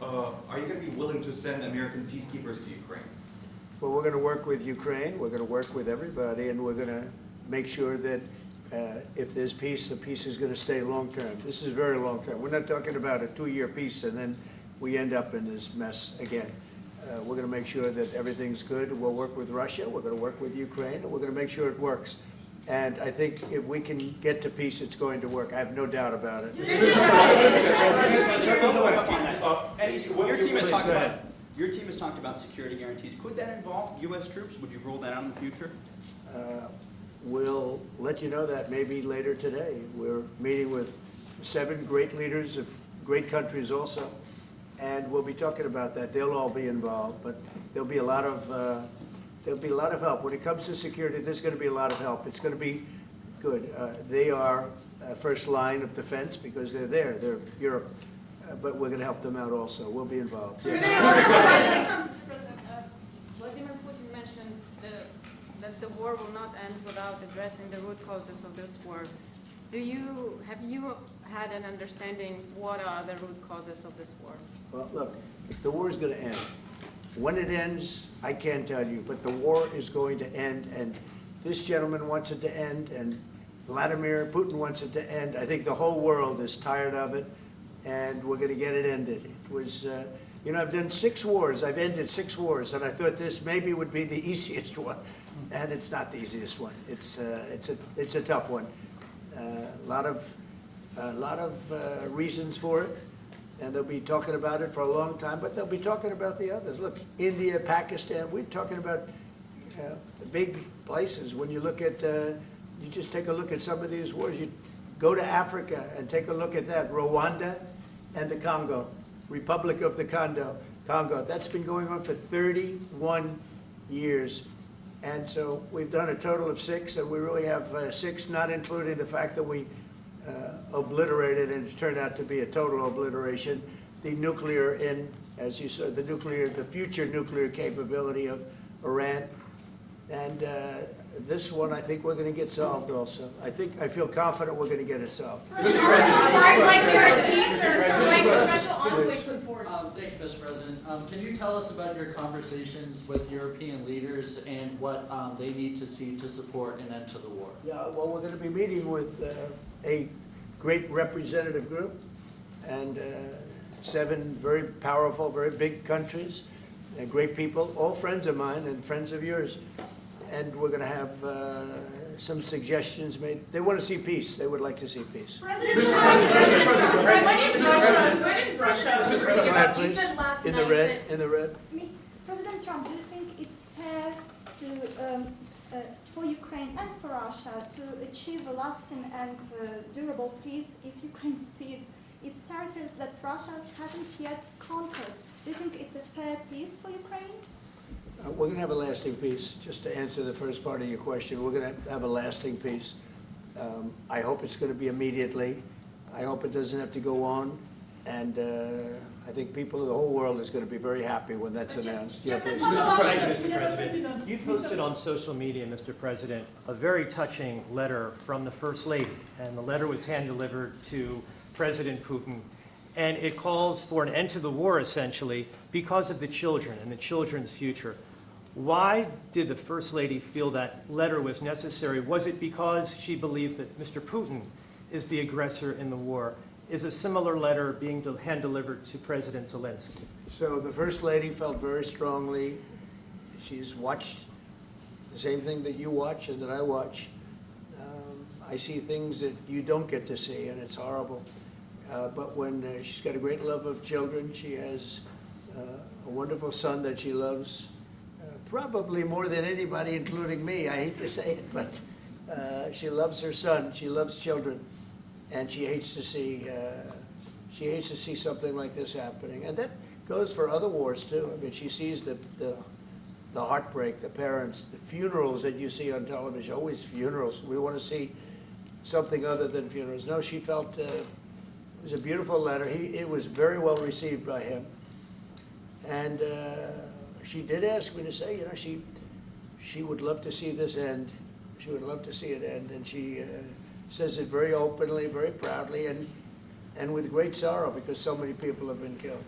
are you going to be willing to send American peacekeepers to Ukraine? Well, we're going to work with Ukraine, we're going to work with everybody, and we're going to make sure that if there's peace, the peace is going to stay long-term. This is very long-term. We're not talking about a 2-year peace and then we end up in this mess again. We're going to make sure that everything's good. We'll work with Russia, we're going to work with Ukraine, and we're going to make sure it works. And I think if we can get to peace, it's going to work. I have no doubt about it. Your team has talked about security guarantees. Could that involve U.S. troops? Would you rule that out in the future? We'll let you know that maybe later today. We're meeting with 7 great leaders of great countries also, and we'll be talking about that. They'll all be involved, but there'll be a lot of help. When it comes to security, there's going to be a lot of help. It's going to be good. They are first line of defense because they're there. They're Europe. But we're going to help them out also. We'll be involved. Mr. President, Vladimir Putin mentioned that the war will not end without addressing the root causes of this war. Have you had an understanding what are the root causes of this war? Well, look, the war is going to end. When it ends, I can't tell you, but the war is going to end, and this gentleman wants it to end, and Vladimir Putin wants it to end. I think the whole world is tired of it, and we're going to get it ended. It was, you know, I've done 6 wars. I've ended 6 wars, and I thought this maybe would be the easiest one, and it's not the easiest one. It's a tough one. A lot of reasons for it, and they'll be talking about it for a long time. But they'll be talking about the others. Look, India, Pakistan. We're talking about the big places. When you look at, you just take a look at some of these wars. You go to Africa and take a look at that. Rwanda and the Congo, Republic of the Congo. That's been going on for 31 years. And so we've done a total of 6, and we really have 6, not including the fact that we obliterated, and it turned out to be a total obliteration, the nuclear, as you said, the future nuclear capability of Iran. And this one, I think we're going to get solved also. I feel confident we're going to get it solved. Thank you, Mr. President. Can you tell us about your conversations with European leaders and what they need to see to support an end to the war? Yeah, well, we're going to be meeting with a great representative group and 7 very powerful, very big countries, and great people, all friends of mine and friends of yours. And we're going to have some suggestions made. They want to see peace. They would like to see peace. President, In the red. President Trump, do you think it's fair to, for Ukraine and for Russia to achieve a lasting and durable peace if Ukraine cedes its territories that Russia hasn't yet conquered? Do you think it's a fair peace for Ukraine? We're going to have a lasting peace. Just to answer the first part of your question, we're going to have a lasting peace. I hope it's going to be immediately. I hope it doesn't have to go on. And I think people of the whole world is going to be very happy when that's announced. Mr. President, you posted on social media, Mr. President, a very touching letter from the First Lady. And the letter was hand-delivered to President Putin. And it calls for an end to the war, essentially, because of the children and the children's future. Why did the First Lady feel that letter was necessary? Was it because she believes that Mr. Putin is the aggressor in the war? Is a similar letter being hand-delivered to President Zelenskyy? So the First Lady felt very strongly. She's watched the same thing that you watch and that I watch. I see things that you don't get to see, and it's horrible. But when she's got a great love of children, she has a wonderful son that she loves, probably more than anybody, including me. I hate to say it, but she loves her son. She loves children, and she hates to see something like this happening. And that goes for other wars too. I mean, she sees the heartbreak, the parents, the funerals that you see on television. Always funerals. We want to see something other than funerals. No, she felt. It was a beautiful letter. It was very well received by him. And she did ask me to say, you know, she would love to see this end. She would love to see it end. And she says it very openly, very proudly, and with great sorrow because so many people have been killed.